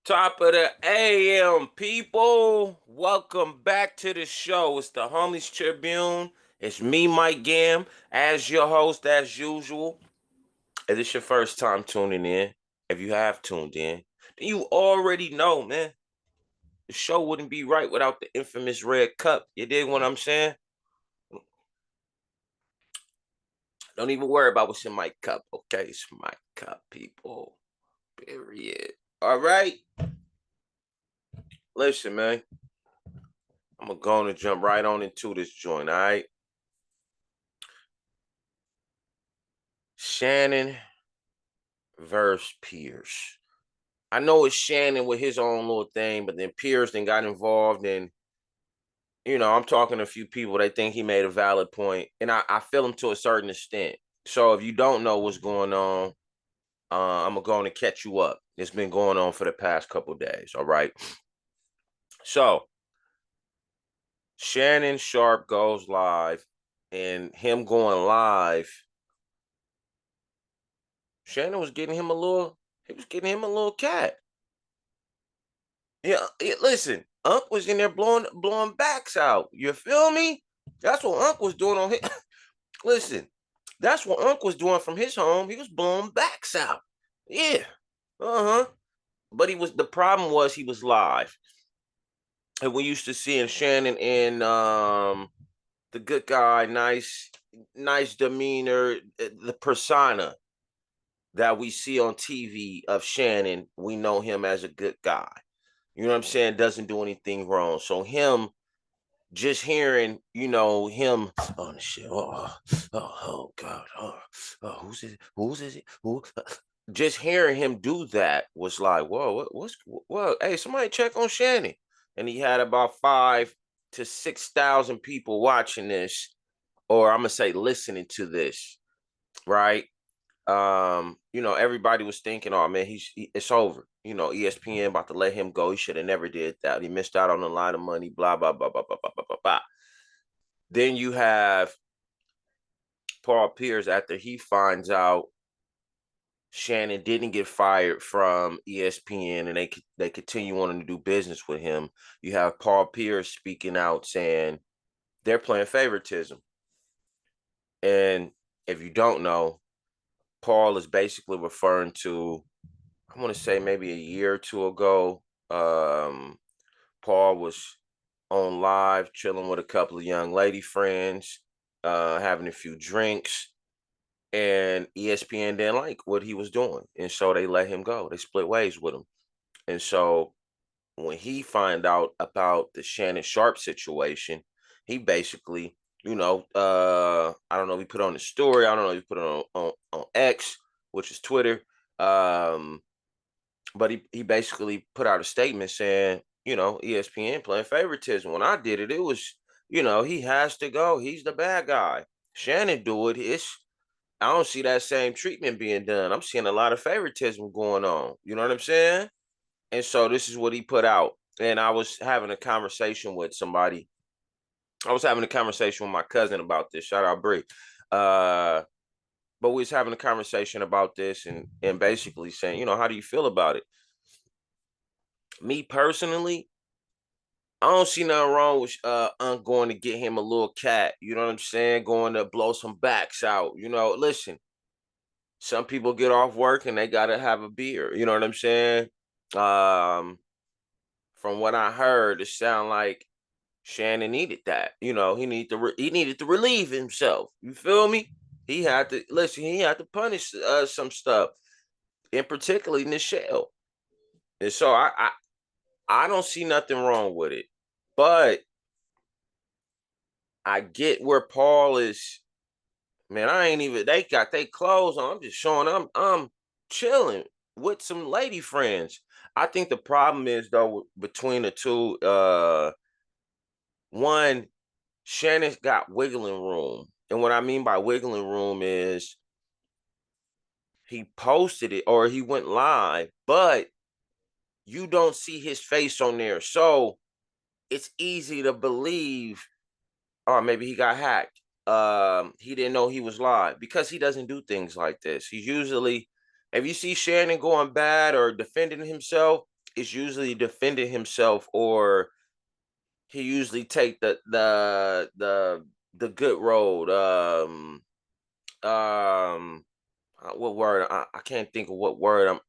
Top of the AM, people. Welcome back to the show. It's the Homies Tribune. It's me, Mike Gam, as your host, as usual. If it's your first time tuning in, if you have tuned in, then you already know, man. The show wouldn't be right without the infamous red cup. You dig what I'm saying? Don't even worry about what's in my cup, okay? It's my cup, people. Period. All right. Listen, man. I'm gonna go on and jump right on into this joint, all right? Shannon versus Pierce. I know it's Shannon with his own little thing, but then Pierce then got involved, and I'm talking to a few people. They think he made a valid point, and I feel him to a certain extent. So if you don't know what's going on, I'm gonna go on and catch you up. It's been going on for the past couple days. All right. So Shannon Sharpe goes live, and him going live, Shannon was getting him a little. He was getting him a little cat. Yeah, listen, Unc was in there blowing backs out. You feel me? That's what Unc was doing on his. Listen, that's what Unc was doing from his home. He was blowing backs out. Yeah, uh huh. But the problem was he was live, and we used to seeing Shannon in the good guy, nice demeanor, the persona that we see on TV of Shannon. We know him as a good guy. You know what I'm saying? Doesn't do anything wrong. So him just hearing, him, oh shit, oh God, who's it? Who's is it? Who? Just hearing him do that was like, whoa, what? Hey, somebody check on Shannon. And he had about 5,000 to 6,000 people watching this, or I'm gonna say listening to this, right? Everybody was thinking, oh man, it's over. ESPN about to let him go. He should have never did that. He missed out on a lot of money, blah, blah, blah, blah, blah, blah, blah, blah, blah. Then you have Paul Pierce after he finds out Shannon didn't get fired from ESPN and they continue wanting to do business with him. You have Paul Pierce speaking out saying they're playing favoritism. And if you don't know, Paul is basically referring to, I want to say maybe a year or two ago, Paul was on live chilling with a couple of young lady friends, having a few drinks, and ESPN didn't like what he was doing, and so they let him go. They split ways with him, and so when he find out about the Shannon Sharpe situation, he basically, I don't know if he put on the story, I don't know if he put it on X, which is Twitter, um, but he basically put out a statement saying, ESPN playing favoritism. When I did it, it was, he has to go. He's the bad guy. Shannon do it. I don't see that same treatment being done. I'm seeing a lot of favoritism going on. You know what I'm saying? And so this is what he put out. And I was having a conversation with somebody. I was having a conversation with my cousin about this. Shout out Bree. Uh, but we was having a conversation about this and basically saying, how do you feel about it? Me personally, I don't see nothing wrong with Unc going to get him a little cat. You know what I'm saying? Going to blow some backs out. Listen, some people get off work and they gotta have a beer. You know what I'm saying? Um, from what I heard, it sounded like Shannon needed that. He needed to relieve himself. You feel me? He had to listen. He had to punish some stuff, and particularly Nichelle. And so I don't see nothing wrong with it, but I get where Paul is. Man, I ain't even. They got their clothes on. I'm just showing. I'm chilling with some lady friends. I think the problem is though between the two. One, Shannon's got wiggling room, and what I mean by wiggling room is he posted it or he went live, but you don't see his face on there, so it's easy to believe. Or maybe he got hacked. He didn't know he was live because he doesn't do things like this. He's usually, if you see Shannon going bad or defending himself, is usually defending himself, or he usually take the good road. Um, what word? I can't think of what word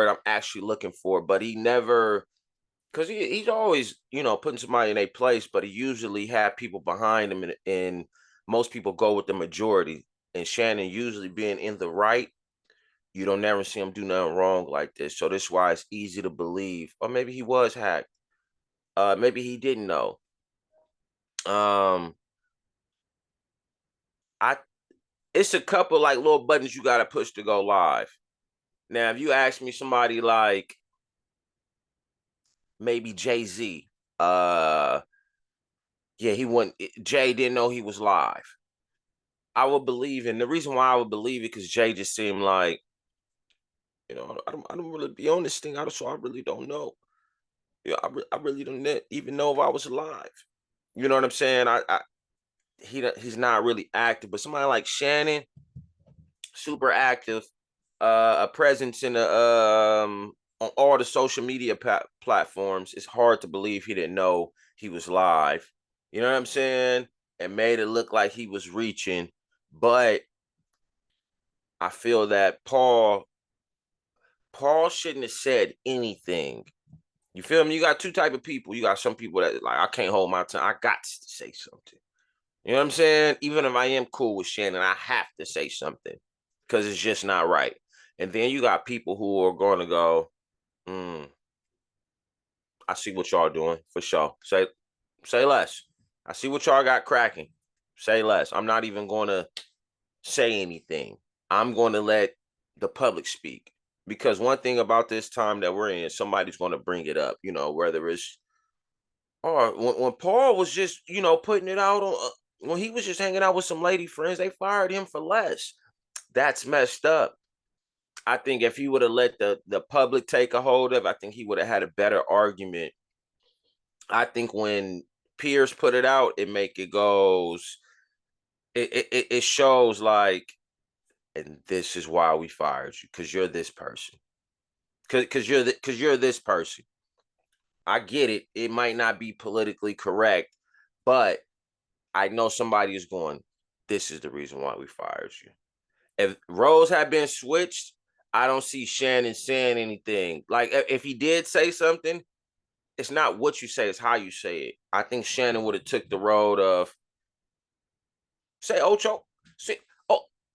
I'm actually looking for. But he never, because he's always, putting somebody in a place, but he usually had people behind him, and most people go with the majority. And Shannon usually being in the right, you don't never see him do nothing wrong like this. So this is why it's easy to believe, or maybe he was hacked. Maybe he didn't know. Um, I It's a couple like little buttons you gotta push to go live. Now, if you ask me somebody like maybe Jay-Z, uh, yeah, he wouldn't. Jay didn't know he was live. I would believe, and the reason why I would believe it because Jay just seemed like, I don't really be on this thing, so I really don't know. Yeah, I really don't even know if I was alive. You know what I'm saying? He's not really active, but somebody like Shannon, super active, a presence in the on all the social media platforms. It's hard to believe he didn't know he was live. You know what I'm saying? And made it look like he was reaching, but I feel that Paul shouldn't have said anything. You feel me? You got two type of people. You got some people that like, I can't hold my tongue. I got to say something. You know what I'm saying? Even if I am cool with Shannon, I have to say something because it's just not right. And then you got people who are going to go, mm, I see what y'all doing for sure. Say less. I see what y'all got cracking. Say less. I'm not even going to say anything. I'm going to let the public speak. Because one thing about this time that we're in, somebody's going to bring it up, whether it's, or when Paul was just, putting it out on, when he was just hanging out with some lady friends, they fired him for less. That's messed up. I think if he would have let the public take a hold of, I think he would have had a better argument. I think when peers put it out, it shows like, and this is why we fired you because you're this person, because you're this person. I get it. It might not be politically correct, but I know somebody is going, this is the reason why we fired you. If roles had been switched, I don't see Shannon saying anything. Like if he did say something, it's not what you say, it's how you say it. I think Shannon would have took the road of say Ocho, say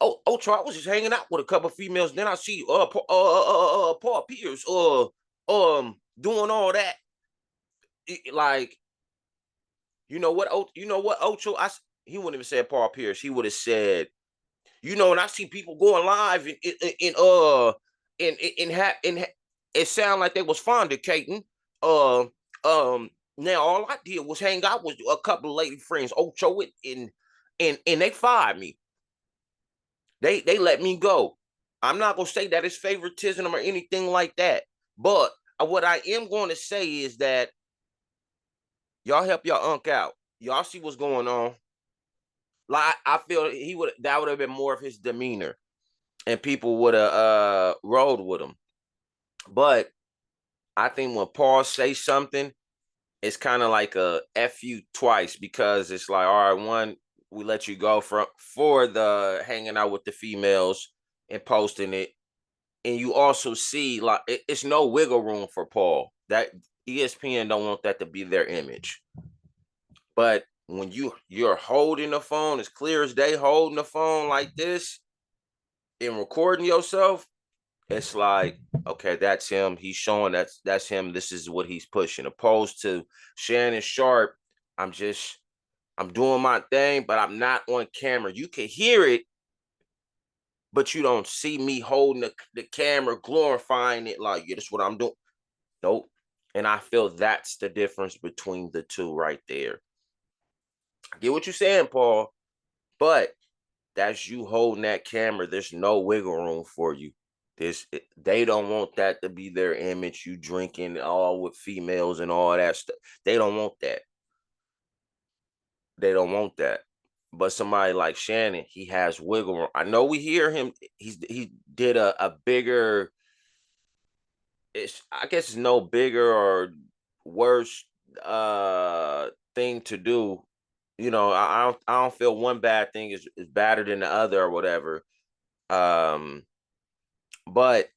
Ocho, I was just hanging out with a couple of females. Then I see Paul Pierce doing all that. Like, you know what Ocho, he wouldn't even say Paul Pierce. He would have said, and I see people going live in it sound like they was fondicating. Uh, Now all I did was hang out with a couple of lady friends, Ocho, and they fired me. They let me go. I'm not gonna say that it's favoritism or anything like that, but what I am going to say is that y'all help your unk out. Y'all see what's going on. Like I feel that would have been more of his demeanor, and people would have rolled with him. But I think when Paul says something, it's kind of like a F you twice because it's like, all right, one, we let you go for the hanging out with the females and posting it. And you also see like it's no wiggle room for Paul. That ESPN don't want that to be their image. But when you're holding the phone as clear as day, holding the phone like this and recording yourself, it's like, okay, that's him. He's showing that's him. This is what he's pushing. Opposed to Shannon Sharpe, I'm doing my thing, but I'm not on camera. You can hear it, but you don't see me holding the camera, glorifying it like, yeah, that's what I'm doing. Nope. And I feel that's the difference between the two right there. I get what you're saying, Paul, but that's you holding that camera. There's no wiggle room for you. They don't want that to be their image. You drinking all with females and all that stuff. They don't want that. They don't want that. But somebody like Shannon, he has wiggle room. I know we hear him. He did a bigger I guess it's no bigger or worse thing to do. I don't feel one bad thing is better than the other or whatever. Um, but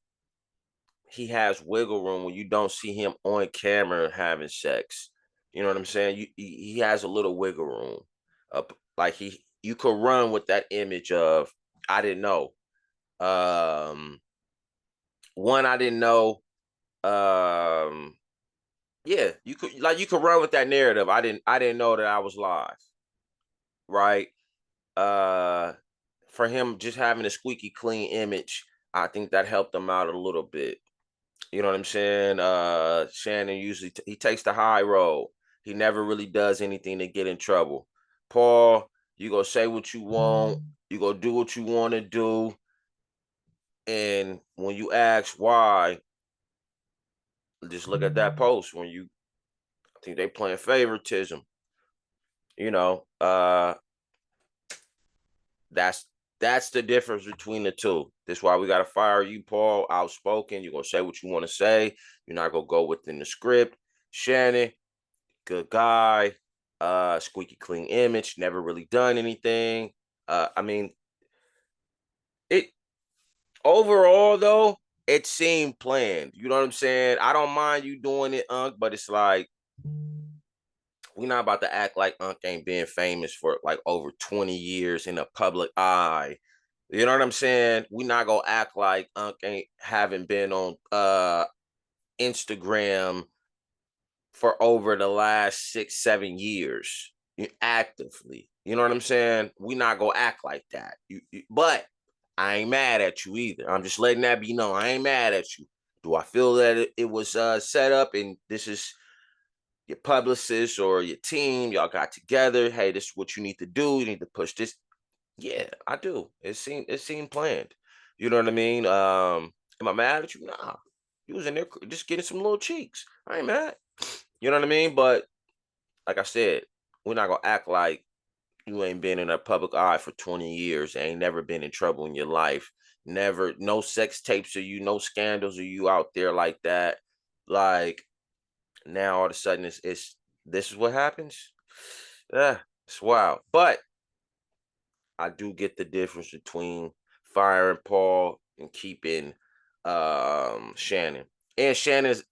he has wiggle room when you don't see him on camera having sex. You know what I'm saying? He has a little wiggle room. Like you could run with that image of I didn't know. Um, one I didn't know. Um, yeah, you could run with that narrative. I didn't know that I was live, right? Uh, for him just having a squeaky clean image, I think that helped him out a little bit. You know what I'm saying? Shannon usually he takes the high road. He never really does anything to get in trouble. Paul, you go say what you want. You go do what you want to do. And when you ask why, just look at that post. I think they playing favoritism. You know, that's that's the difference between the two. That's why we gotta fire you, Paul. Outspoken. You're gonna say what you want to say. You're not gonna go within the script. Shannon, good guy, squeaky clean image, never really done anything. I mean, it overall though, it seemed planned. You know what I'm saying? I don't mind you doing it, Unc, but it's like we're not about to act like Unc ain't been famous for like over 20 years in the public eye. You know what I'm saying? We're not gonna act like Unc ain't haven't been on Instagram for over the last 6, 7 years actively. You know what I'm saying? We not gonna act like that. But I ain't mad at you either. I'm just letting that be known. I ain't mad at you. Do I feel that it was set up and this is your publicist or your team? Y'all got together. Hey, this is what you need to do. You need to push this. Yeah, I do. It seemed planned. You know what I mean? Am I mad at you? Nah. You was in there just getting some little cheeks. I ain't mad. You know what I mean? But like I said, we're not gonna act like you ain't been in a public eye for 20 years, ain't never been in trouble in your life, never no sex tapes of you, no scandals of you out there like that. Like now all of a sudden it's this is what happens. Yeah, it's wild. But I do get the difference between firing Paul and keeping Shannon. And Shannon is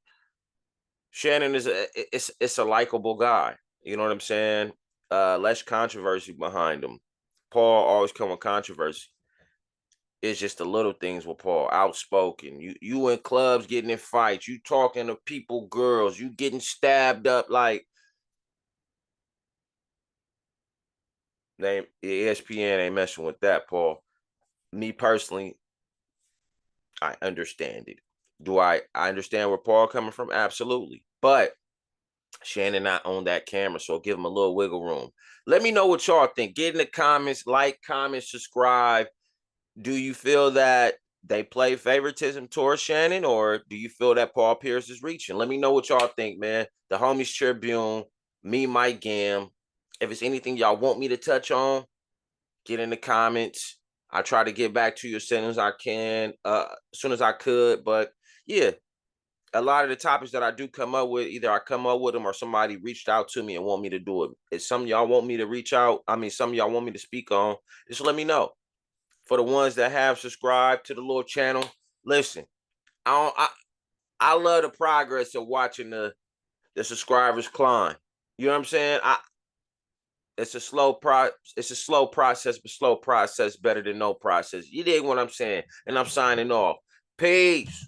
it's a likable guy. You know what I'm saying? Less controversy behind him. Paul always come with controversy. It's just the little things with Paul. Outspoken. You in clubs getting in fights. You talking to people, girls. You getting stabbed up. Like they ESPN ain't messing with that, Paul. Me personally, I understand it. Do I understand where Paul coming from? Absolutely. But Shannon not on that camera, so give him a little wiggle room. Let me know what y'all think. Get in the comments, like, comment, subscribe. Do you feel that they play favoritism towards Shannon, or do you feel that Paul Pierce is reaching? Let me know what y'all think, man. The Homies Tribune, me, Mike Gam. If it's anything y'all want me to touch on, get in the comments. I try to get back to you as soon as I can, as soon as I could. But yeah, a lot of the topics that I do come up with, either I come up with them or somebody reached out to me and want me to do it. If some of y'all want me to reach out, some of y'all want me to speak on, just let me know. For the ones that have subscribed to the little channel, listen, I don't, I love the progress of watching the subscribers climb. You know what I'm saying? It's a slow process, but slow process better than no process. You dig what I'm saying? And I'm signing off. Peace.